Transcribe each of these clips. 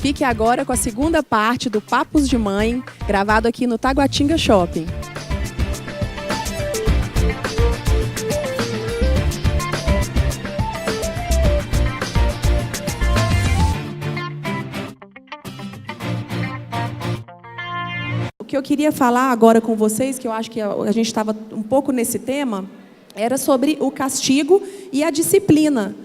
Fique agora com a segunda parte do Papos de Mãe, gravado aqui no Taguatinga Shopping. O que eu queria falar agora com vocês, que eu acho que a gente estava um pouco nesse tema, era sobre o castigo e a disciplina.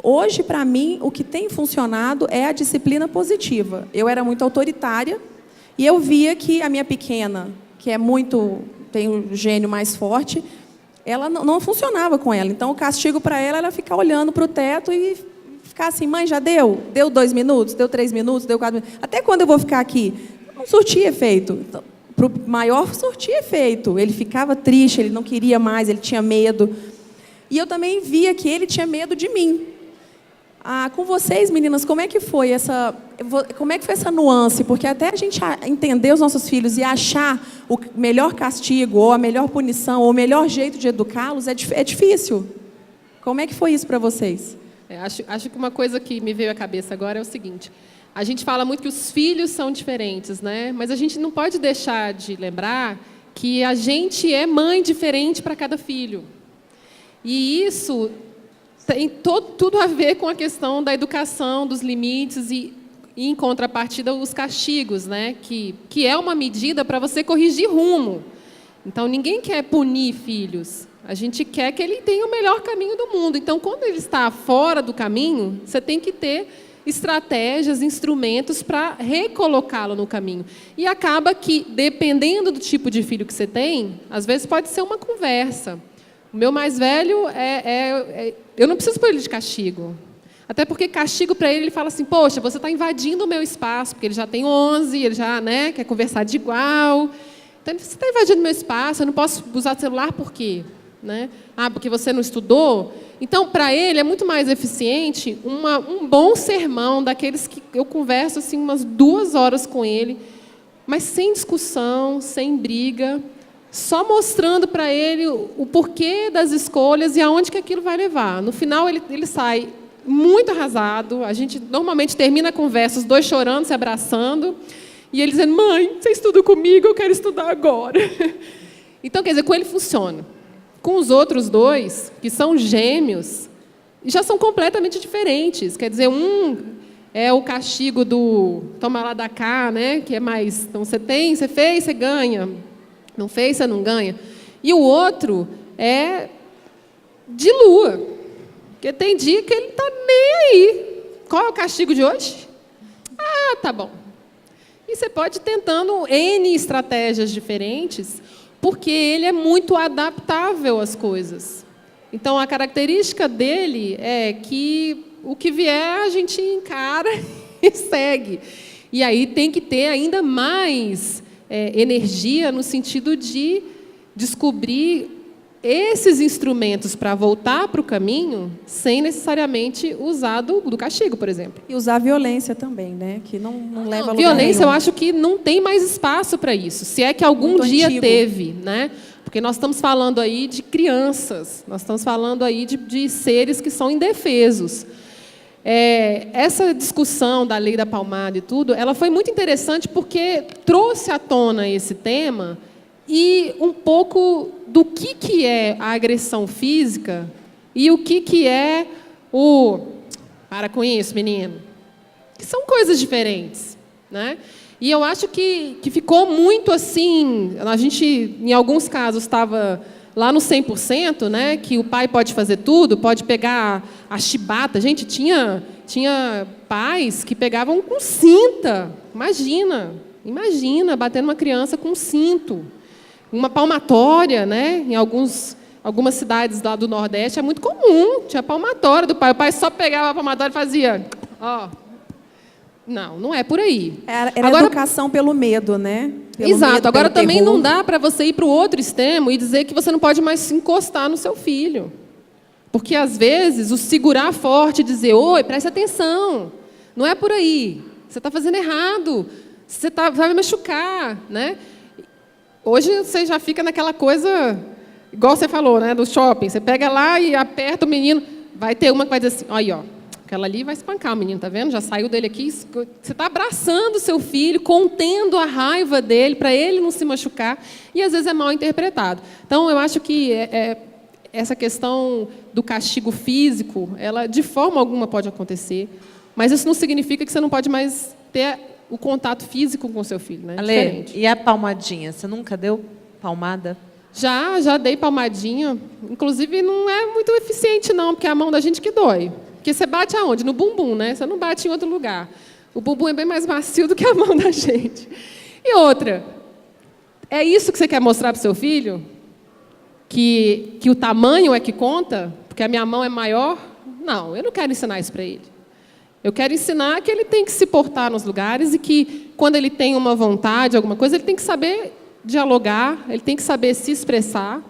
Hoje, para mim, o que tem funcionado é a disciplina positiva. Eu era muito autoritária e eu via que a minha pequena, que tem um gênio mais forte, ela não funcionava com ela. Então, o castigo para ela era ficar olhando para o teto e ficar assim: mãe, já deu? Deu 2 minutos? Deu 3 minutos? Deu 4 minutos? Até quando eu vou ficar aqui? Não surtia efeito. Então, para o maior, surtia efeito. Ele ficava triste, ele não queria mais, ele tinha medo. E eu também via que ele tinha medo de mim. Com vocês, meninas, como é que foi essa nuance? Porque até a gente entender os nossos filhos e achar o melhor castigo, ou a melhor punição, ou o melhor jeito de educá-los, é difícil. Como é que foi isso para vocês? Acho que uma coisa que me veio à cabeça agora é o seguinte: a gente fala muito que os filhos são diferentes, né? Mas a gente não pode deixar de lembrar que a gente é mãe diferente para cada filho. E isso tem tudo a ver com a questão da educação, dos limites e em contrapartida, os castigos, né? Que é uma medida para você corrigir rumo. Então, ninguém quer punir filhos. A gente quer que ele tenha o melhor caminho do mundo. Então, quando ele está fora do caminho, você tem que ter estratégias, instrumentos para recolocá-lo no caminho. E acaba que, dependendo do tipo de filho que você tem, às vezes pode ser uma conversa. O meu mais velho, eu não preciso pôr ele de castigo. Até porque castigo para ele fala assim: poxa, você está invadindo o meu espaço, porque ele já tem 11, ele já quer conversar de igual. Então, você está invadindo o meu espaço, eu não posso usar celular por quê? Né? Porque você não estudou? Então, para ele, é muito mais eficiente um bom sermão, daqueles que eu converso assim, umas 2 horas com ele, mas sem discussão, sem briga, só mostrando para ele o porquê das escolhas e aonde que aquilo vai levar. No final, ele sai muito arrasado. A gente normalmente termina a conversa, os 2 chorando, se abraçando, e ele dizendo: mãe, você estuda comigo, eu quero estudar agora. Então, quer dizer, com ele funciona. Com os outros 2, que são gêmeos, já são completamente diferentes. Quer dizer, um é o castigo do toma lá da cá, né? Que é mais, então você fez, você ganha. Não fez, você não ganha. E o outro é de lua. Porque tem dia que ele não está nem aí. Qual é o castigo de hoje? Tá bom. E você pode ir tentando N estratégias diferentes, porque ele é muito adaptável às coisas. Então, a característica dele é que o que vier a gente encara e segue. E aí tem que ter ainda mais energia no sentido de descobrir esses instrumentos para voltar para o caminho sem necessariamente usar do castigo, por exemplo. E usar a violência também, né? Que não leva a lugar violência, nenhum. eu acho que não tem mais espaço para isso. Se é que algum muito dia antigo. teve, né? Porque nós estamos falando aí de crianças, nós estamos falando aí de seres que são indefesos. Essa discussão da lei da palmada e tudo, ela foi muito interessante porque trouxe à tona esse tema e um pouco do que é a agressão física e o que é o... Para com isso, menino. Que são coisas diferentes, né? E eu acho que ficou muito assim... A gente, em alguns casos, estava lá no 100%, né? Que o pai pode fazer tudo, pode pegar a chibata. Gente, tinha pais que pegavam com cinta. Imagina, batendo uma criança com cinto. Uma palmatória, né? Em algumas cidades lá do Nordeste é muito comum. Tinha palmatória do pai. O pai só pegava a palmatória e fazia... Não é por aí. Era agora, educação pelo medo, né? Exato. Medo, agora também terror. não dá para você ir para o outro extremo e dizer que você não pode mais se encostar no seu filho. Porque, às vezes, o segurar forte e dizer: oi, preste atenção, não é por aí, você está fazendo errado, você vai me machucar, né? Hoje você já fica naquela coisa, igual você falou, né, do shopping. Você pega lá e aperta o menino, vai ter uma que vai dizer assim: aí, ó, Aquela ali vai espancar o menino, tá vendo? Já saiu dele aqui. Você está abraçando o seu filho, contendo a raiva dele, para ele não se machucar, e às vezes é mal interpretado. Então, eu acho que essa questão do castigo físico, ela de forma alguma pode acontecer, mas isso não significa que você não pode mais ter o contato físico com o seu filho, né? Ale, e a palmadinha? Você nunca deu palmada? Já dei palmadinha. Inclusive, não é muito eficiente, não, porque é a mão da gente que dói. Porque você bate aonde? No bumbum, né? Você não bate em outro lugar. O bumbum é bem mais macio do que a mão da gente. E outra, é isso que você quer mostrar para o seu filho? Que o tamanho é que conta? Porque a minha mão é maior? Não, eu não quero ensinar isso para ele. Eu quero ensinar que ele tem que se portar nos lugares e que, quando ele tem uma vontade, alguma coisa, ele tem que saber dialogar, ele tem que saber se expressar.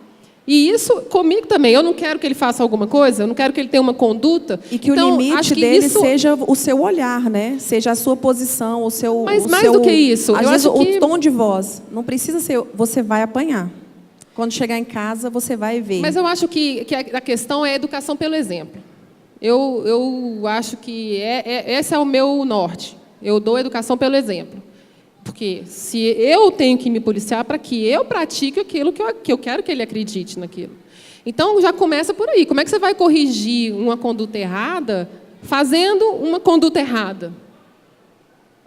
E isso comigo também. Eu não quero que ele faça alguma coisa, eu não quero que ele tenha uma conduta. E que então, o limite dele seja o seu olhar, né? Seja a sua posição, o seu... Mas mais do que isso. Às vezes, o tom de voz. Não precisa ser... Você vai apanhar. Quando chegar em casa, você vai ver. Mas eu acho que a questão é a educação pelo exemplo. Eu acho que esse é o meu norte. Eu dou educação pelo exemplo. Porque se eu tenho que me policiar para que eu pratique aquilo que eu quero que ele acredite naquilo. Então, já começa por aí. Como é que você vai corrigir uma conduta errada fazendo uma conduta errada?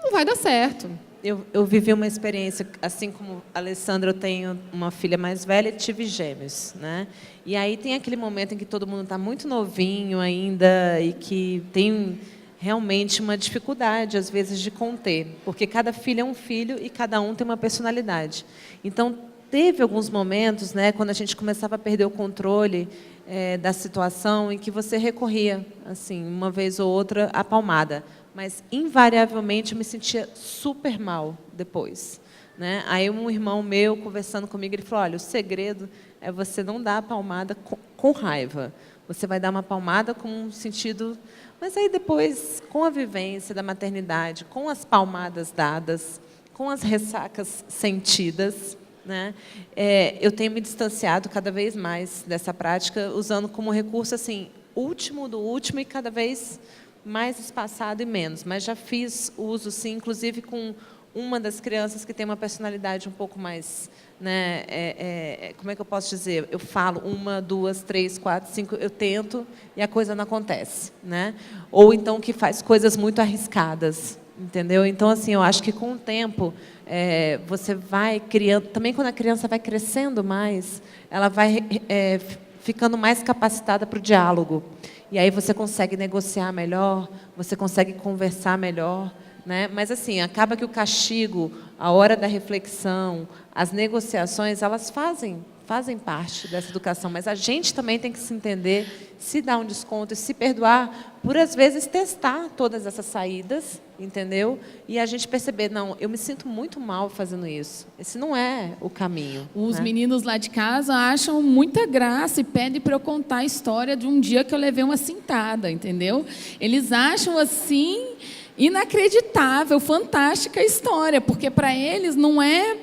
Não vai dar certo. Eu vivi uma experiência, assim como a Alessandra, eu tenho uma filha mais velha e tive gêmeos, né? E aí tem aquele momento em que todo mundo está muito novinho ainda e que tem realmente uma dificuldade, às vezes, de conter, porque cada filho é um filho e cada um tem uma personalidade. Então, teve alguns momentos, né, quando a gente começava a perder o controle da situação, em que você recorria, assim, uma vez ou outra, à palmada. Mas, invariavelmente, eu me sentia super mal depois, né? Aí, um irmão meu, conversando comigo, ele falou, olha, o segredo é você não dar a palmada com raiva. Você vai dar uma palmada com um sentido... Mas aí depois, com a vivência da maternidade, com as palmadas dadas, com as ressacas sentidas, né, eu tenho me distanciado cada vez mais dessa prática, usando como recurso assim, último do último e cada vez mais espaçado e menos. Mas já fiz uso, sim, inclusive com uma das crianças que tem uma personalidade um pouco mais... Né, como é que eu posso dizer? Eu falo 1, 2, 3, 4, 5, eu tento e a coisa não acontece, né? Ou então que faz coisas muito arriscadas, entendeu? Então, assim, eu acho que com o tempo você vai criando... Também quando a criança vai crescendo mais, ela vai ficando mais capacitada para o diálogo. E aí você consegue negociar melhor, você consegue conversar melhor, né? Mas, assim, acaba que o castigo, a hora da reflexão, as negociações, elas fazem parte dessa educação, mas a gente também tem que se entender, se dar um desconto e se perdoar por, às vezes, testar todas essas saídas, entendeu? E a gente perceber, não, eu me sinto muito mal fazendo isso. Esse não é o caminho. Os né? meninos lá de casa acham muita graça e pedem para eu contar a história de um dia que eu levei uma cintada, entendeu? Eles acham, assim, inacreditável, fantástica a história, porque para eles não é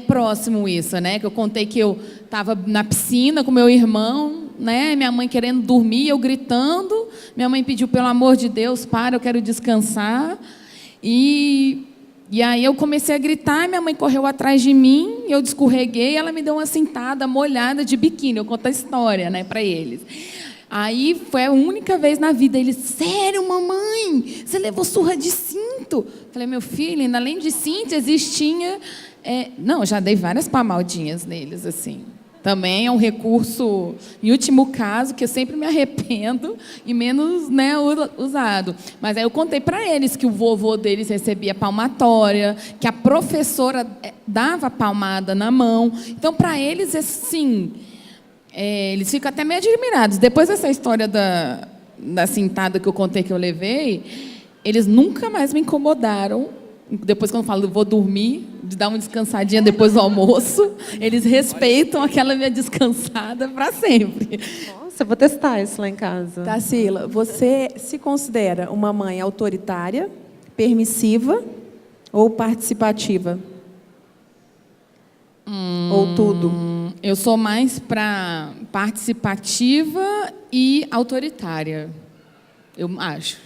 próximo isso, né? Que eu contei que eu estava na piscina com meu irmão, né? Minha mãe querendo dormir, eu gritando. Minha mãe pediu, pelo amor de Deus, para, eu quero descansar. E aí eu comecei a gritar, minha mãe correu atrás de mim, eu escorreguei, ela me deu uma cintada molhada de biquíni. Eu conto a história, né, para eles. Aí foi a única vez na vida. Eles, sério, mamãe, você levou surra de cinto? Falei, meu filho, ainda além de cinto, existia... não, eu já dei várias palmadinhas neles, assim. Também é um recurso, em último caso, que eu sempre me arrependo e menos, né, usado. Mas aí eu contei para eles que o vovô deles recebia palmatória, que a professora dava palmada na mão. Então, para eles, assim, eles ficam até meio admirados. Depois dessa história da cintada que eu contei que eu levei, eles nunca mais me incomodaram. Depois, quando eu falo, vou dormir, de dar uma descansadinha depois do almoço, eles respeitam aquela minha descansada para sempre. Nossa, eu vou testar isso lá em casa. Tarsila, você se considera uma mãe autoritária, permissiva ou participativa? Ou tudo? Eu sou mais para participativa e autoritária. eu acho.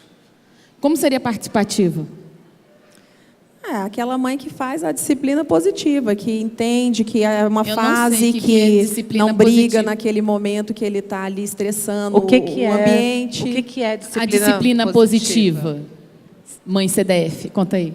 Como seria participativa? Aquela mãe que faz a disciplina positiva, que entende que é uma Eu não fase sei que é disciplina não briga positiva. naquele momento que ele está ali estressando O que o ambiente. O que é disciplina, A disciplina positiva. Mãe CDF, conta aí.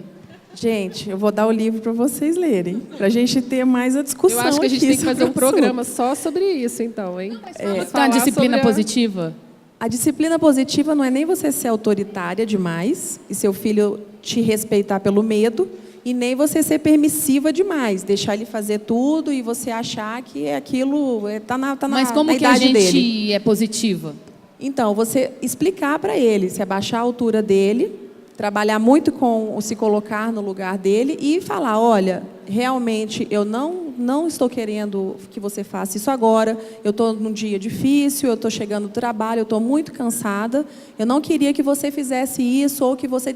Gente, eu vou dar o livro para vocês lerem, para a gente ter mais a discussão. Eu acho que a gente aqui tem que fazer um sobre o assunto. programa só sobre isso, então, hein? Então, a disciplina positiva? A disciplina positiva não é nem você ser autoritária demais e seu filho te respeitar pelo medo, e nem você ser permissiva demais, deixar ele fazer tudo e você achar que aquilo está na Mas como na que a idade gente dele. é positiva? Então, você explicar para ele, se abaixar a altura dele, trabalhar muito com o se colocar no lugar dele e falar, olha, realmente eu não estou querendo que você faça isso agora, eu estou num dia difícil, eu estou chegando do trabalho, eu estou muito cansada, eu não queria que você fizesse isso ou que você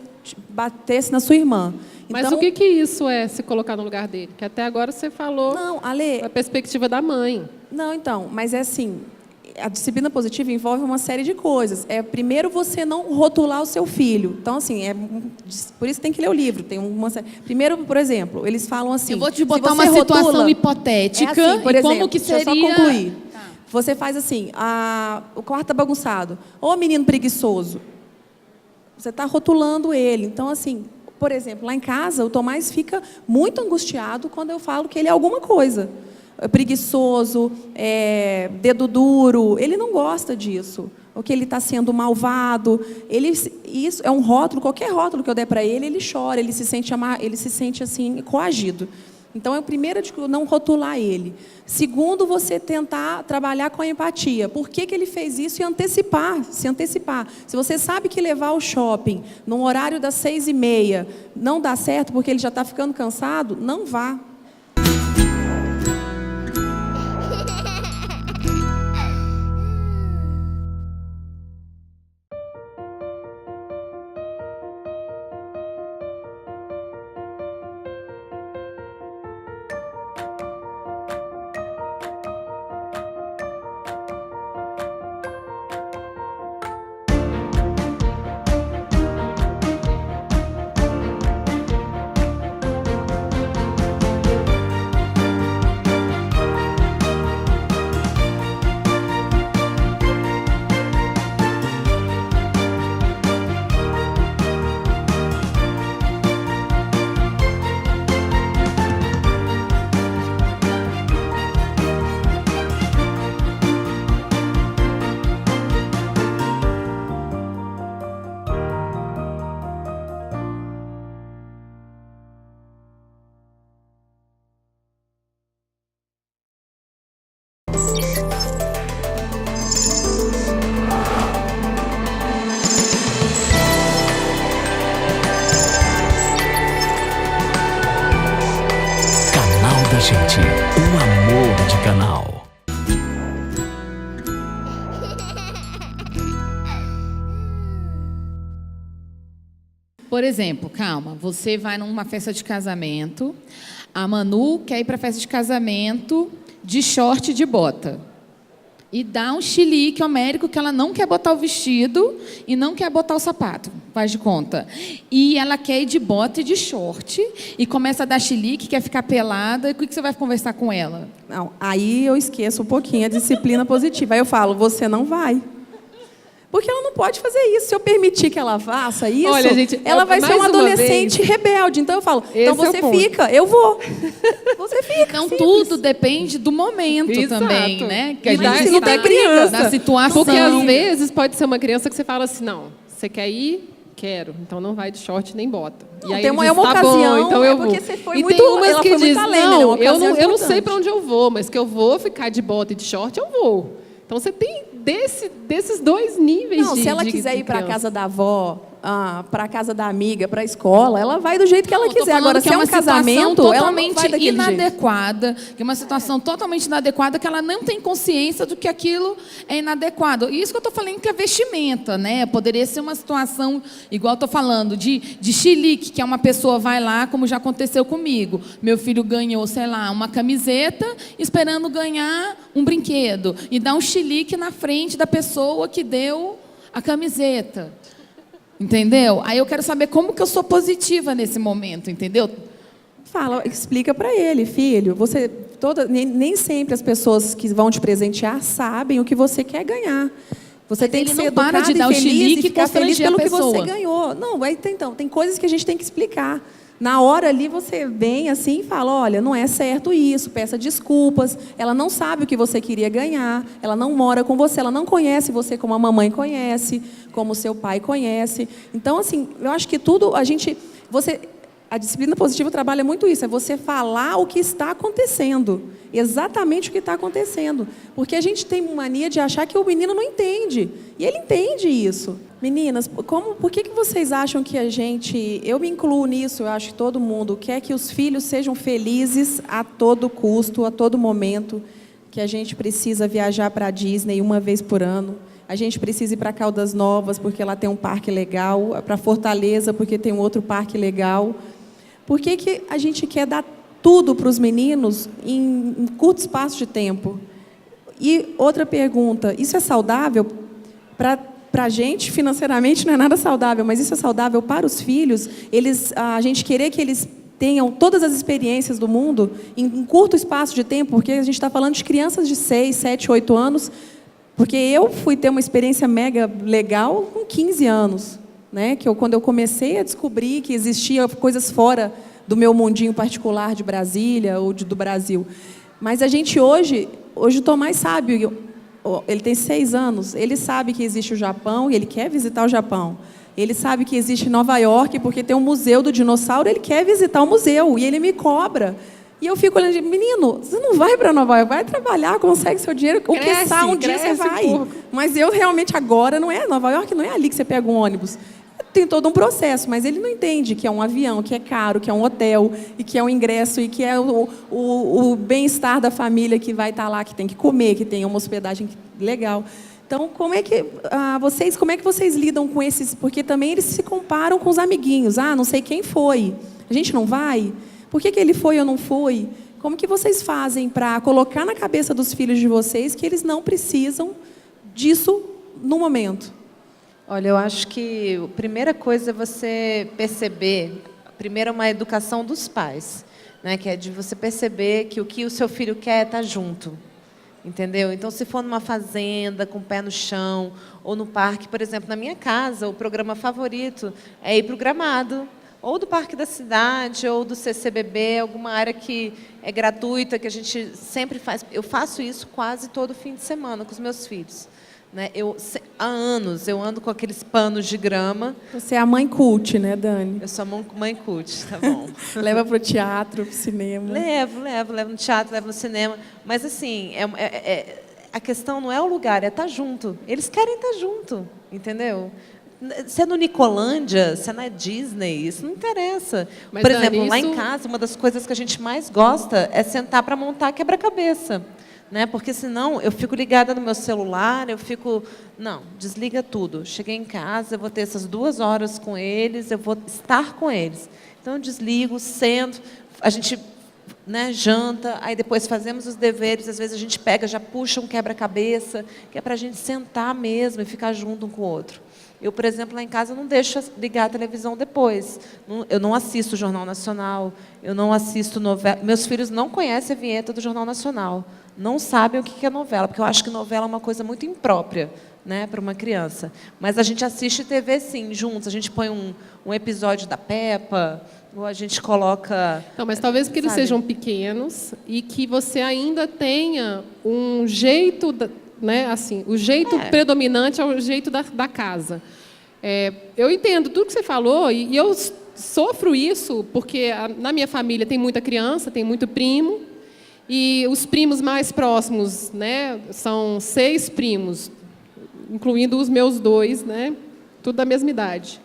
batesse na sua irmã. Mas Então, o que isso é, se colocar no lugar dele? Que até agora você falou Não, Ale, a perspectiva da mãe. não, então, mas é assim, a disciplina positiva envolve uma série de coisas. Primeiro, você não rotular o seu filho. Então, assim, por isso tem que ler o livro. Tem uma série. Primeiro, por exemplo, eles falam assim... Eu vou te se botar você uma situação rotula, hipotética assim, por e exemplo, como que seria... deixa eu só concluir. Você faz assim, o quarto está bagunçado. Ô, menino preguiçoso. Você está rotulando ele. Então, assim, por exemplo, lá em casa, o Tomás fica muito angustiado quando eu falo que ele é alguma coisa. Preguiçoso, dedo duro, ele não gosta disso. Ou que ele está sendo malvado. Isso é um rótulo, qualquer rótulo que eu der para ele, ele chora, ele se sente assim, coagido. Então, é o primeiro de não rotular ele. Segundo, você tentar trabalhar com a empatia. Por que ele fez isso e se antecipar. Se você sabe que levar ao shopping no horário das 6h30 não dá certo porque ele já está ficando cansado, não vá. Gente, um amor de canal. Por exemplo, calma, você vai numa festa de casamento, a Manu quer ir para a festa de casamento de short e de bota. E dá um chilique homérico que ela não quer botar o vestido e não quer botar o sapato, faz de conta. E ela quer ir de bota e de short e começa a dar chilique, quer ficar pelada. E o que você vai conversar com ela? Não, aí eu esqueço um pouquinho a disciplina positiva. Aí eu falo, você não vai. Porque ela não pode fazer isso. Se eu permitir que ela faça isso, olha, gente, ela vai ser mais uma uma adolescente rebelde. Então eu falo, então Esse é o você ponto. fica, eu vou. Você fica. Então, simples. tudo depende do momento Exato. também, né? Que a E da- gente e da criança. da situação. Porque às vezes pode ser uma criança que você fala assim, não, você quer ir? Quero. Então não vai de short nem bota. Não, E aí tem ele uma- diz, é uma tá bom, ocasião, então é eu porque vou. você foi E muito- tem umas ela que foi muito diz, além, né? não, Uma ocasião eu não sei importante. para onde eu vou, mas que eu vou ficar de bota e de short, eu vou. Então você tem desses dois níveis Não, de se ela de- quiser de ir para a criança. casa da avó, para a casa da amiga, para a escola, ela vai do jeito que ela Não, tô quiser. falando Agora, que se é um uma situação casamento, ela não totalmente vai daquele jeito. inadequada, que é uma situação totalmente inadequada, que ela não tem consciência do que aquilo é inadequado. E isso que eu estou falando que é vestimenta, né? Poderia ser uma situação, igual eu estou falando, de chilique, que é uma pessoa vai lá, como já aconteceu comigo. Meu filho ganhou, sei lá, uma camiseta, esperando ganhar um brinquedo. E dá um chilique na frente da pessoa que deu a camiseta. Entendeu? Aí eu quero saber como que eu sou positiva nesse momento, entendeu? Fala, explica para ele, filho. Nem sempre as pessoas que vão te presentear sabem o que você quer ganhar. Você Mas tem ele que não ser para educado de dar e o feliz chilique e ficar e feliz constranger pelo a que você pessoa. ganhou. Não, então, tem coisas que a gente tem que explicar. Na hora ali você vem assim e fala, olha, não é certo isso, peça desculpas. Ela não sabe o que você queria ganhar, ela não mora com você, ela não conhece você como a mamãe conhece, como o seu pai conhece. Então, assim, eu acho que tudo a disciplina positiva trabalha muito isso, é você falar o que está acontecendo, exatamente o que está acontecendo. Porque a gente tem mania de achar que o menino não entende, e ele entende isso. Meninas, por que vocês acham que eu me incluo nisso, eu acho que todo mundo quer que os filhos sejam felizes a todo custo, a todo momento, que a gente precisa viajar para a Disney uma vez por ano, a gente precisa ir para Caldas Novas, porque lá tem um parque legal, para Fortaleza, porque tem um outro parque legal. Por que a gente quer dar tudo para os meninos em curto espaço de tempo? E outra pergunta, isso é saudável? Para a gente, financeiramente, não é nada saudável, mas isso é saudável para os filhos? A gente querer que eles tenham todas as experiências do mundo em curto espaço de tempo, porque a gente está falando de crianças de 6, 7, 8 anos, porque eu fui ter uma experiência mega legal com 15 anos. Né? Quando eu comecei a descobrir que existia coisas fora do meu mundinho particular de Brasília ou do Brasil. Mas a gente hoje o Tomás sabe, ele tem 6 anos, ele sabe que existe o Japão e ele quer visitar o Japão. Ele sabe que existe Nova York porque tem um museu do dinossauro, ele quer visitar o museu e ele me cobra. E eu fico olhando, menino, você não vai para Nova York, vai trabalhar, consegue seu dinheiro, o que sabe, um dia você vai. Mas eu realmente agora, não é Nova York, não é ali que você pega um ônibus. Tem todo um processo, mas ele não entende que é um avião, que é caro, que é um hotel, e que é um ingresso, e que é o bem-estar da família que vai estar lá, que tem que comer, que tem uma hospedagem legal. Então, como é que vocês lidam com esses? Porque também eles se comparam com os amiguinhos. Ah, não sei quem foi. A gente não vai? Por que ele foi ou não foi? Como que vocês fazem para colocar na cabeça dos filhos de vocês que eles não precisam disso no momento? Olha, eu acho que a primeira coisa é você perceber, primeiro é uma educação dos pais, né, que é de você perceber que o que o seu filho quer é estar junto, entendeu? Então, se for numa fazenda, com o pé no chão, ou no parque, por exemplo, na minha casa, o programa favorito é ir para o Gramado, ou do Parque da Cidade, ou do CCBB, alguma área que é gratuita, que a gente sempre faz. Eu faço isso quase todo fim de semana com os meus filhos. Né? Há anos eu ando com aqueles panos de grama. Você é a mãe cult, né, Dani? Eu sou a mãe cult, tá bom. Leva para o teatro, para o cinema. Levo no teatro, levo no cinema. Mas, assim, a questão não é o lugar, é estar junto. Eles querem estar junto, entendeu? Se é no Nicolândia, se é na Disney, isso não interessa. Mas, por Dani, exemplo, lá em casa, uma das coisas que a gente mais gosta é sentar para montar quebra-cabeça. Né? Porque senão eu fico ligada no meu celular, não, desliga tudo. Cheguei em casa, eu vou ter essas 2 horas com eles, eu vou estar com eles. Então eu desligo, sento, a gente, né, janta, aí depois fazemos os deveres, às vezes a gente pega, já puxa um quebra-cabeça, que é para a gente sentar mesmo e ficar junto um com o outro. Eu, por exemplo, lá em casa, não deixo ligar a televisão depois. Eu não assisto o Jornal Nacional, eu não assisto novela. Meus filhos não conhecem a vinheta do Jornal Nacional, não sabem o que é novela, porque eu acho que novela é uma coisa muito imprópria, né, para uma criança. Mas a gente assiste TV, sim, juntos. A gente põe um episódio da Peppa, ou a gente coloca... Não, mas talvez porque eles sejam pequenos e que você ainda tenha um jeito... Né, assim, o jeito predominante é o jeito da casa. Eu entendo tudo que você falou e eu sofro isso porque na minha família tem muita criança, tem muito primo e os primos mais próximos, né, são 6 primos, incluindo os meus 2, né, tudo da mesma idade.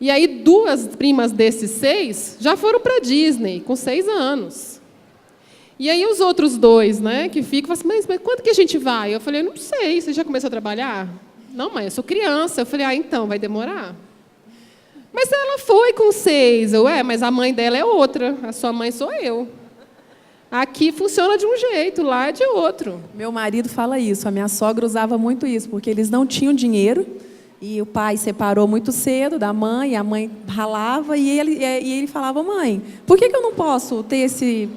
E aí 2 primas desses 6 já foram para a Disney com 6 anos. E aí os outros 2, né, que ficam, falam assim, mas quando que a gente vai? Eu falei, não sei, você já começou a trabalhar? Não, mãe, eu sou criança. Eu falei, então, vai demorar. Mas ela foi com 6. Mas a mãe dela é outra, a sua mãe sou eu. Aqui funciona de um jeito, lá é de outro. Meu marido fala isso, a minha sogra usava muito isso, porque eles não tinham dinheiro e o pai separou muito cedo da mãe, a mãe ralava e ele falava: mãe, por que eu não posso ter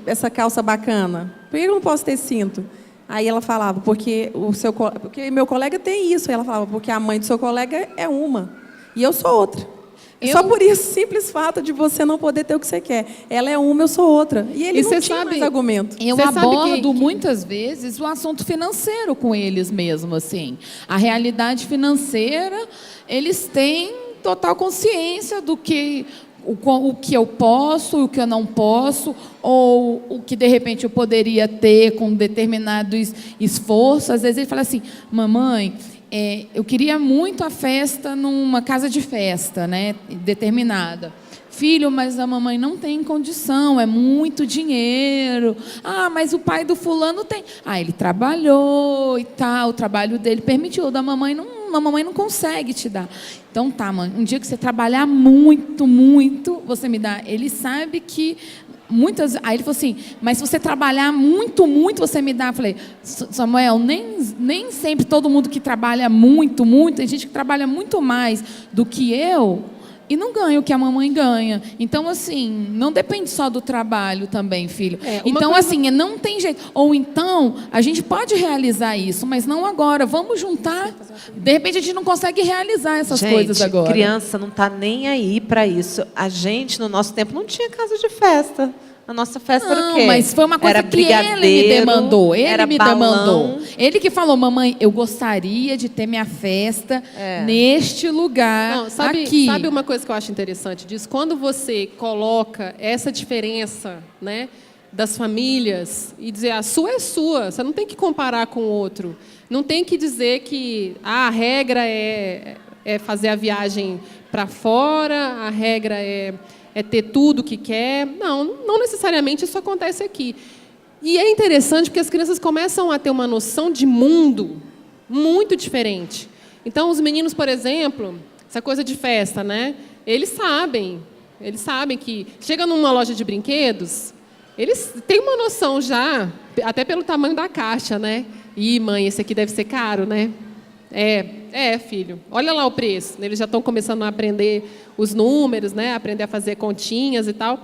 essa calça bacana? Por que eu não posso ter cinto? Aí ela falava: porque meu colega tem isso. Aí ela falava: porque a mãe do seu colega é uma e eu sou outra. Só por isso, simples fato de você não poder ter o que você quer. Ela é uma, eu sou outra. E ele não tinha mais argumento. Eu abordo muitas vezes o assunto financeiro com eles mesmo, assim. A realidade financeira, eles têm total consciência do que o que eu posso, o que eu não posso, ou o que de repente eu poderia ter com determinado esforço. Às vezes ele fala assim: mamãe, eu queria muito a festa numa casa de festa, né, determinada. Filho, mas a mamãe não tem condição, é muito dinheiro. Ah, mas o pai do fulano tem. Ah, ele trabalhou e tal, o trabalho dele permitiu, da mamãe não, a mamãe não consegue te dar. Então tá, mãe, um dia que você trabalhar muito, muito, você me dá. Ele sabe que aí ele falou assim: mas se você trabalhar muito, muito, você me dá. Eu falei: Samuel, nem sempre todo mundo que trabalha muito, muito, tem gente que trabalha muito mais do que eu e não ganha o que a mamãe ganha. Então, assim, não depende só do trabalho também, filho. Então, assim, não tem jeito. Ou então, a gente pode realizar isso, mas não agora. Vamos juntar. De repente, a gente não consegue realizar essas coisas agora. Criança não está nem aí para isso. A gente, no nosso tempo, não tinha casa de festa. A nossa festa era o quê? Mas foi uma coisa que ele me demandou. Ele me demandou. Ele que falou: mamãe, eu gostaria de ter minha festa neste lugar. Não, aqui. Sabe uma coisa que eu acho interessante disso? Quando você coloca essa diferença, né, das famílias e dizer: a sua é sua, você não tem que comparar com o outro. Não tem que dizer que a regra é fazer a viagem para fora, a regra é ter tudo que quer. Não necessariamente isso acontece aqui. E é interessante porque as crianças começam a ter uma noção de mundo muito diferente. Então, os meninos, por exemplo, essa coisa de festa, né? Eles sabem que chega numa loja de brinquedos, eles têm uma noção já, até pelo tamanho da caixa, né? Ih, mãe, esse aqui deve ser caro, né? Filho, olha lá o preço. Eles já estão começando a aprender os números, né? Aprender a fazer continhas e tal.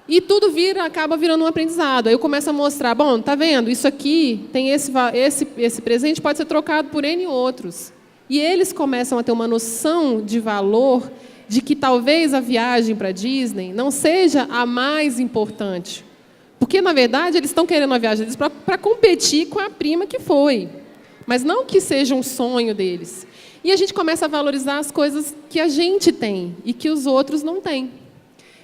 E tudo acaba virando um aprendizado. Aí eu começo a mostrar: bom, tá vendo? Isso aqui tem esse presente pode ser trocado por N outros. E eles começam a ter uma noção de valor, de que talvez a viagem para a Disney não seja a mais importante. Porque, na verdade, eles estão querendo a viagem deles para competir com a prima que foi. Mas não que seja um sonho deles. E a gente começa a valorizar as coisas que a gente tem e que os outros não têm.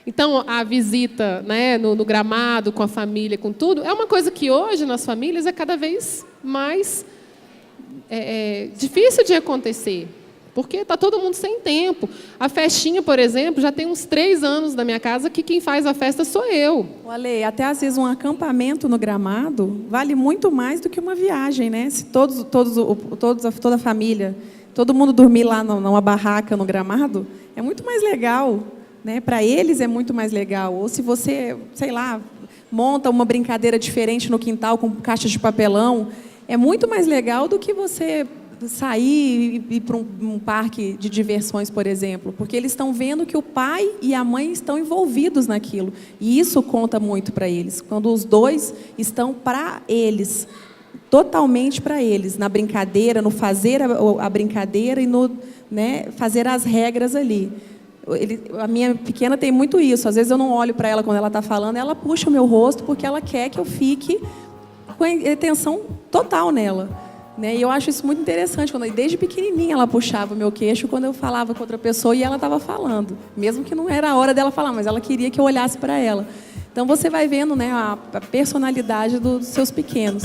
Então, a visita, né, no gramado, com a família, com tudo, é uma coisa que hoje, nas famílias, é cada vez mais difícil de acontecer. Porque está todo mundo sem tempo. A festinha, por exemplo, já tem uns 3 anos na minha casa que quem faz a festa sou eu. Ale, até às vezes um acampamento no gramado vale muito mais do que uma viagem, né? Se toda a família, todo mundo dormir lá numa barraca no gramado, é muito mais legal, né? Para eles é muito mais legal. Ou se você, sei lá, monta uma brincadeira diferente no quintal com caixas de papelão, é muito mais legal do que você sair e ir para um parque de diversões, por exemplo, porque eles estão vendo que o pai e a mãe estão envolvidos naquilo. E isso conta muito para eles, quando os dois estão para eles, totalmente para eles, na brincadeira, no fazer a brincadeira e no, né, fazer as regras ali. A minha pequena tem muito isso. Às vezes eu não olho para ela quando ela está falando, ela puxa o meu rosto porque ela quer que eu fique com a atenção total nela. E eu acho isso muito interessante, quando desde pequenininha ela puxava o meu queixo quando eu falava com outra pessoa e ela estava falando, mesmo que não era a hora dela falar, mas ela queria que eu olhasse para ela. Então você vai vendo, né, a personalidade dos seus pequenos.